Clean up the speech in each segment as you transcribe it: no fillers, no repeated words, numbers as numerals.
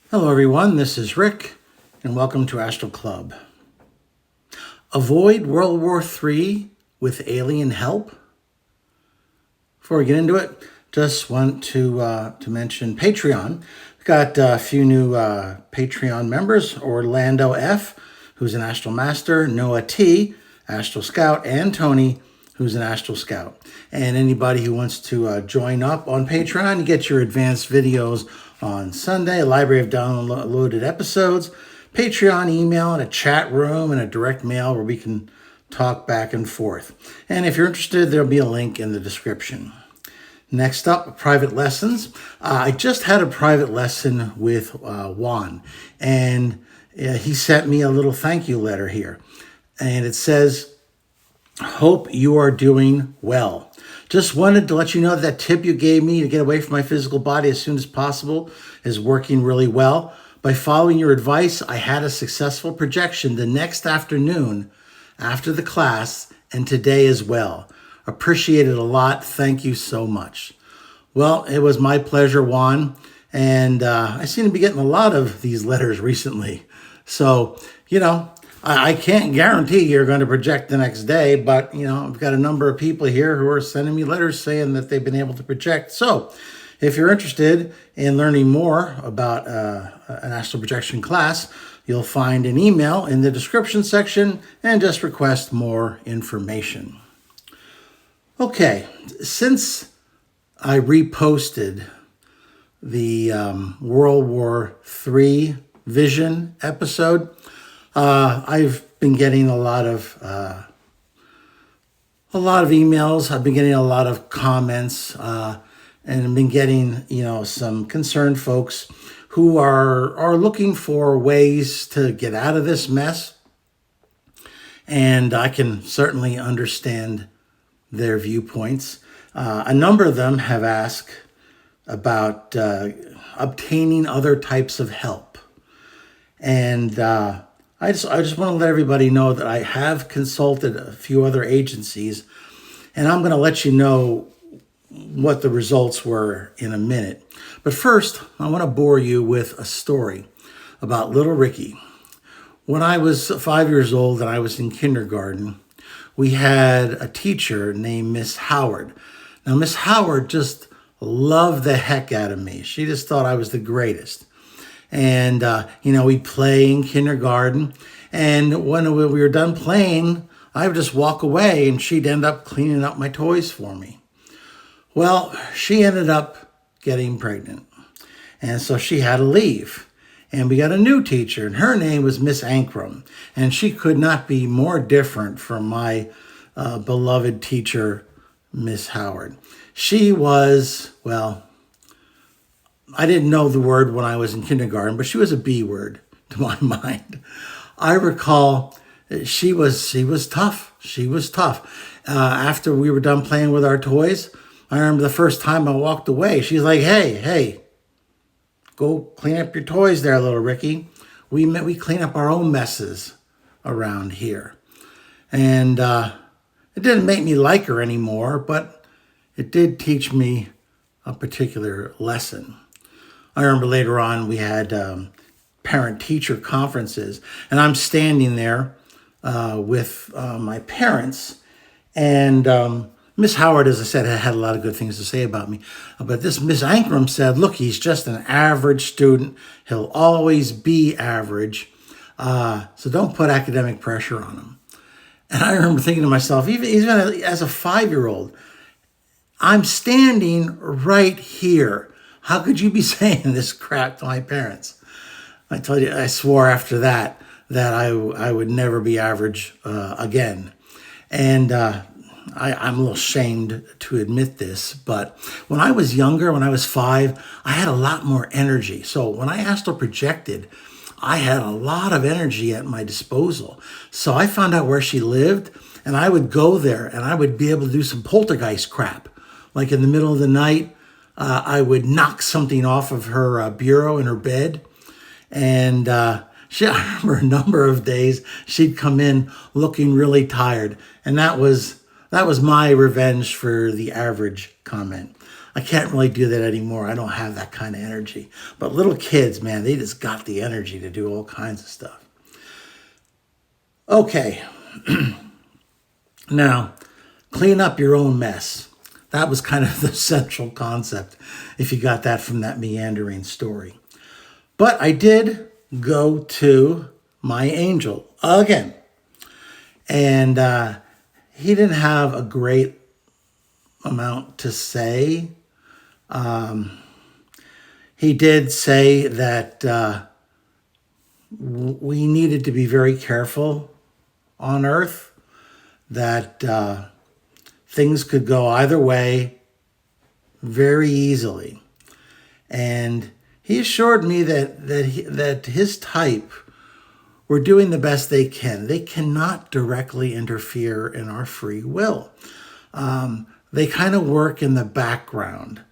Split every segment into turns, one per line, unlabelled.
Hello everyone, this is Rick, and welcome to Astral Club. Avoid World War III with alien help? Before we get into it, just want to mention Patreon. We've got a few new Patreon members: Orlando F., who's an Astral Master; Noah T., Astral Scout; and Tony, who's an Astral Scout. And anybody who wants to join up on Patreon, you get your advanced videos on Sunday, a library of downloaded episodes, Patreon email, and a chat room, and a direct mail where we can talk back and forth. And if you're interested, there'll be a link in the description. Next up, private lessons. I just had a private lesson with Juan, and he sent me a little thank you letter here. And it says, "Hope you are doing well. Just wanted to let you know that tip you gave me to get away from my physical body as soon as possible is working really well. By following your advice, I had a successful projection the next afternoon after the class and today as well. Appreciate it a lot. Thank you so much." Well, it was my pleasure, Juan. And I seem to be getting a lot of these letters recently. So, I can't guarantee you're going to project the next day, but, I've got a number of people here who are sending me letters saying that they've been able to project. So if you're interested in learning more about an astral projection class, you'll find an email in the description section and just request more information. Okay, since I reposted the World War III vision episode, I've been getting a lot of emails. I've been getting a lot of comments, and I've been getting some concerned folks who are looking for ways to get out of this mess. And I can certainly understand their viewpoints. A number of them have asked about obtaining other types of help, and I just want to let everybody know that I have consulted a few other agencies, and I'm going to let you know what the results were in a minute. But first, I want to bore you with a story about little Ricky. When I was 5 years old and I was in kindergarten, we had a teacher named Miss Howard. Now, Miss Howard just loved the heck out of me. She just thought I was the greatest. And, we'd play in kindergarten. And when we were done playing, I would just walk away and she'd end up cleaning up my toys for me. Well, she ended up getting pregnant. And so she had to leave. And we got a new teacher, and her name was Miss Ankrum. And she could not be more different from my beloved teacher, Miss Howard. She was, I didn't know the word when I was in kindergarten, but she was a B word to my mind. I recall she was tough. She was tough. After we were done playing with our toys, I remember the first time I walked away, she's like, hey, go clean up your toys there, little Ricky. We clean up our own messes around here. And it didn't make me like her anymore, but it did teach me a particular lesson. I remember later on we had parent-teacher conferences, and I'm standing there with my parents, and Miss Howard, as I said, had a lot of good things to say about me. But this Miss Ankrum said, "Look, he's just an average student. He'll always be average. So don't put academic pressure on him." And I remember thinking to myself, even as a 5-year-old, I'm standing right here. How could you be saying this crap to my parents? I told you, I swore after that I would never be average again. And I'm a little ashamed to admit this, but when I was younger, when I was 5, I had a lot more energy. So when I astral projected, I had a lot of energy at my disposal. So I found out where she lived, and I would go there, and I would be able to do some poltergeist crap. Like in the middle of the night, I would knock something off of her bureau in her bed. And I remember a number of days she'd come in looking really tired. And that was my revenge for the average comment. I can't really do that anymore. I don't have that kind of energy. But little kids, man, they just got the energy to do all kinds of stuff. Okay. Now, clean up your own mess. That was kind of the central concept, if you got that from that meandering story. But I did go to my angel again. And he didn't have a great amount to say. He did say that we needed to be very careful on Earth, that things could go either way very easily. And he assured me that his type were doing the best they can. They cannot directly interfere in our free will. They kind of work in the background.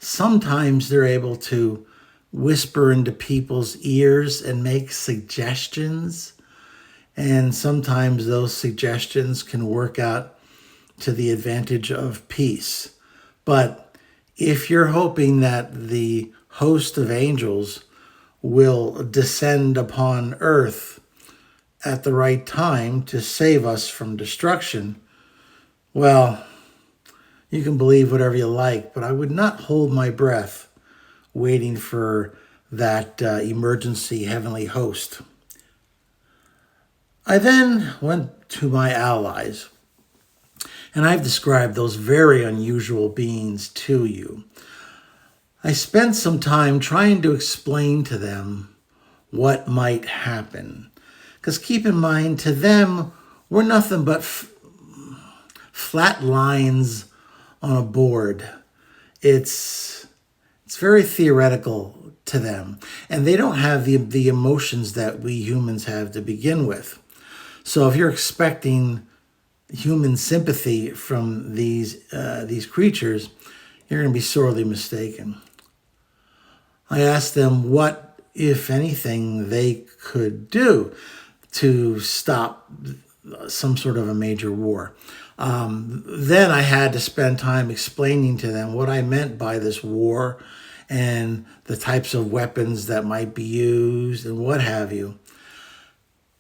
Sometimes they're able to whisper into people's ears and make suggestions. And sometimes those suggestions can work out to the advantage of peace. But if you're hoping that the host of angels will descend upon Earth at the right time to save us from destruction, well, you can believe whatever you like, but I would not hold my breath waiting for that emergency heavenly host. I then went to my allies, and I've described those very unusual beings to you. I spent some time trying to explain to them what might happen. Because keep in mind, to them, we're nothing but flat lines on a board. It's very theoretical to them. And they don't have the emotions that we humans have to begin with. So if you're expecting human sympathy from these creatures, you're going to be sorely mistaken. I asked them what, if anything, they could do to stop some sort of a major war. Then I had to spend time explaining to them what I meant by this war and the types of weapons that might be used and what have you.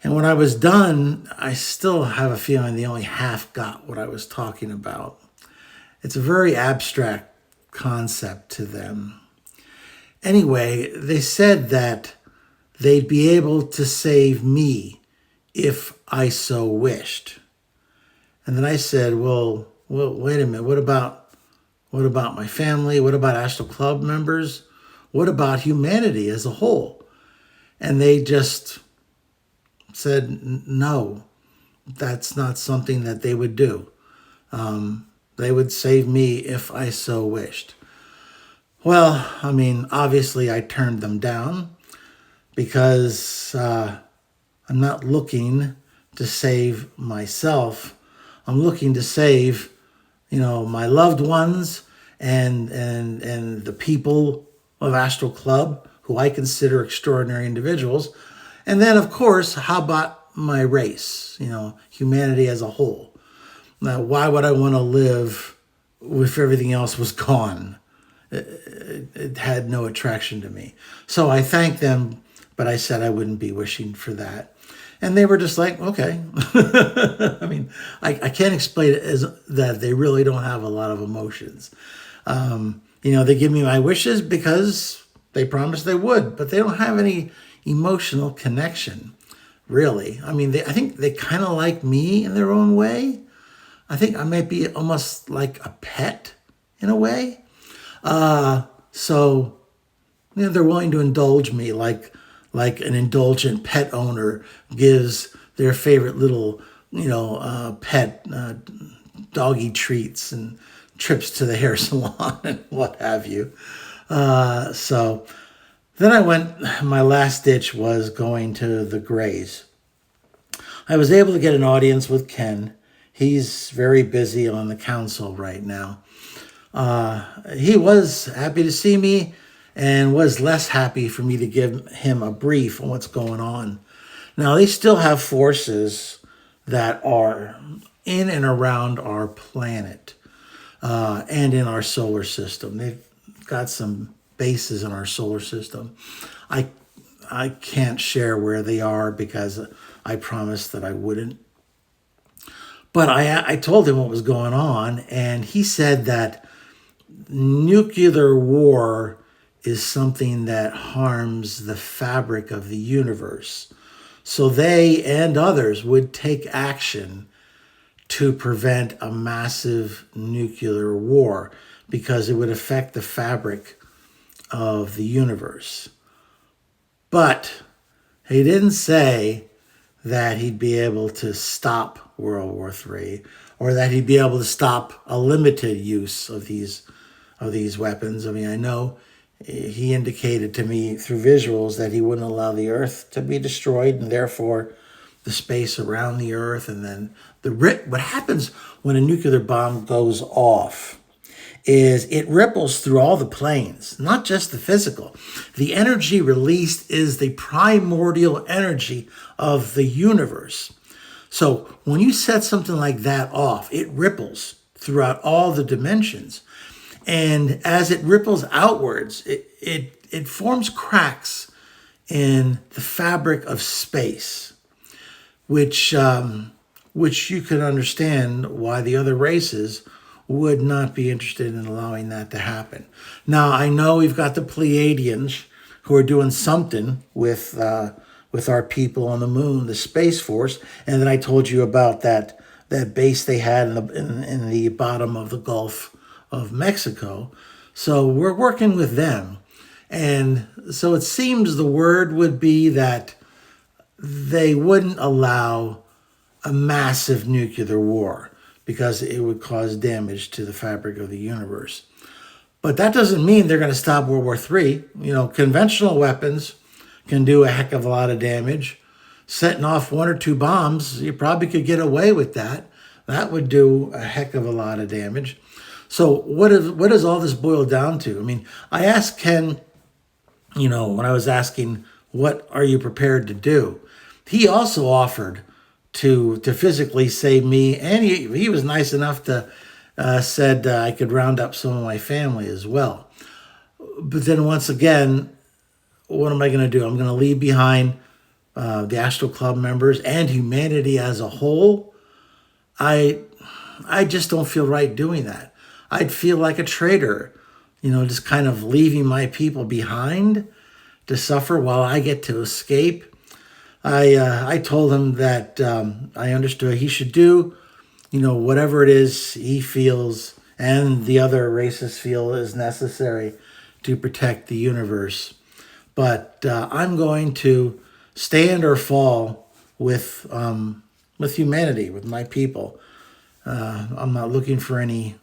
And when I was done, I still have a feeling they only half got what I was talking about. It's a very abstract concept to them. Anyway, they said that they'd be able to save me if I so wished. And then I said, well, wait a minute. What about my family? What about Astral Club members? What about humanity as a whole? And they just said, no, that's not something that they would do. They would save me if I so wished. Well, I mean, obviously I turned them down because I'm not looking to save myself. I'm looking to save, my loved ones and the people of Astral Club, who I consider extraordinary individuals. And then, of course, how about my race, humanity as a whole? Now, why would I want to live if everything else was gone? It had no attraction to me. So I thanked them, but I said I wouldn't be wishing for that. And they were just like, okay. I mean, I can't explain it as that they really don't have a lot of emotions. They give me my wishes because they promised they would, but they don't have any emotional connection, really. I mean, I think they kind of like me in their own way. I think I might be almost like a pet in a way. So they're willing to indulge me like an indulgent pet owner gives their favorite little, pet doggy treats and trips to the hair salon and what have you. So then I went, my last ditch was going to the Greys. I was able to get an audience with Ken. He's very busy on the council right now. He was happy to see me and was less happy for me to give him a brief on what's going on. Now, they still have forces that are in and around our planet. and in our solar system. They've got some bases in our solar system. I I can't share where they are because I promised that I wouldn't. But I told him what was going on, and he said that nuclear war is something that harms the fabric of the universe. So they and others would take action to prevent a massive nuclear war because it would affect the fabric of the universe. But he didn't say that he'd be able to stop World War III or that he'd be able to stop a limited use of these weapons. I mean, I know he indicated to me through visuals that he wouldn't allow the Earth to be destroyed and therefore the space around the Earth. And then what happens when a nuclear bomb goes off is it ripples through all the planes, not just the physical. The energy released is the primordial energy of the universe. So when you set something like that off, it ripples throughout all the dimensions. And as it ripples outwards, it forms cracks in the fabric of space, which you can understand why the other races would not be interested in allowing that to happen. Now, I know we've got the Pleiadians who are doing something with our people on the moon, the Space Force, and then I told you about that base they had in the bottom of the Gulf of Mexico. So we're working with them. And so it seems the word would be that they wouldn't allow a massive nuclear war because it would cause damage to the fabric of the universe. But that doesn't mean they're going to stop World War III. You know, conventional weapons can do a heck of a lot of damage. Setting off one or two bombs, you probably could get away with that. That would do a heck of a lot of damage. So what does all this boil down to? I mean, I asked Ken, when I was asking, what are you prepared to do? He also offered to physically save me, and he was nice enough to said I could round up some of my family as well. But then once again, what am I going to do? I'm going to leave behind the Astral Club members and humanity as a whole. I just don't feel right doing that. I'd feel like a traitor, just kind of leaving my people behind to suffer while I get to escape. I told him that I understood he should do, whatever it is he feels and the other races feel is necessary to protect the universe. But I'm going to stand or fall with humanity, with my people. I'm not looking for any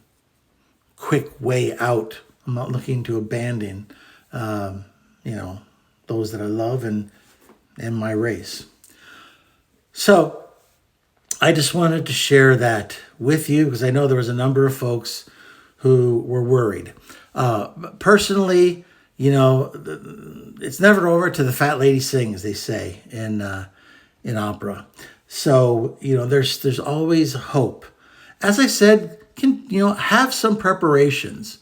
quick way out. I'm not looking to abandon, those that I love and my race. So I just wanted to share that with you because I know there was a number of folks who were worried. Personally, it's never over till the fat lady sings, they say in opera. So, there's always hope. As I said, have some preparations.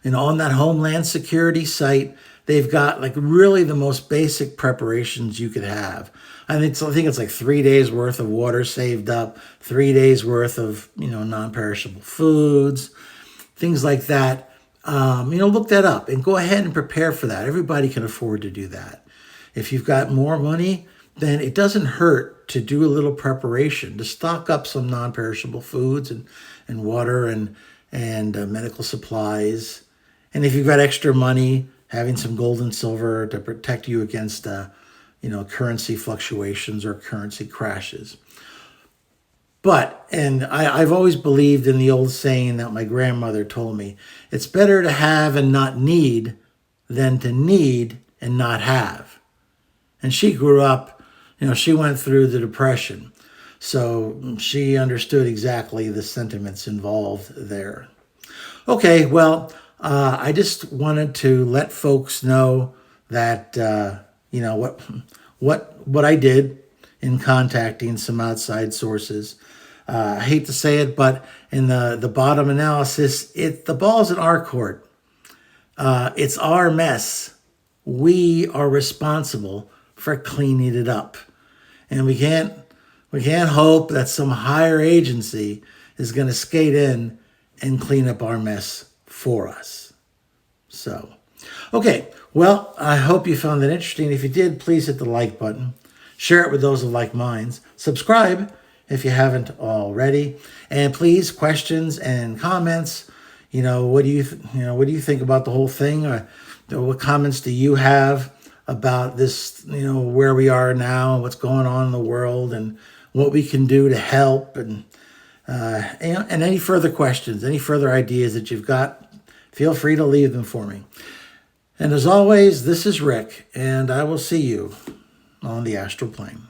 On that Homeland Security site, they've got like really the most basic preparations you could have. I think it's like 3 days worth of water saved up, 3 days worth of, non-perishable foods, things like that. Look that up and go ahead and prepare for that. Everybody can afford to do that. If you've got more money, then it doesn't hurt to do a little preparation, to stock up some non-perishable foods and water and medical supplies. And if you've got extra money, having some gold and silver to protect you against, currency fluctuations or currency crashes. But, and I've always believed in the old saying that my grandmother told me, it's better to have and not need than to need and not have. And she grew up, she went through the Depression. So she understood exactly the sentiments involved there. Okay, well, I just wanted to let folks know that, what I did in contacting some outside sources. I hate to say it, but in the bottom analysis, the ball's in our court. It's our mess. We are responsible for cleaning it up. And we can't hope that some higher agency is going to skate in and clean up our mess for us. So, okay. Well, I hope you found that interesting. If you did, please hit the like button. Share it with those of like minds. Subscribe if you haven't already. And please, questions and comments. What do you think about the whole thing? Or what comments do you have about this, where we are now and what's going on in the world and what we can do to help, and any further questions, any further ideas that you've got, feel free to leave them for me. And as always, this is Rick, and I will see you on the astral plane.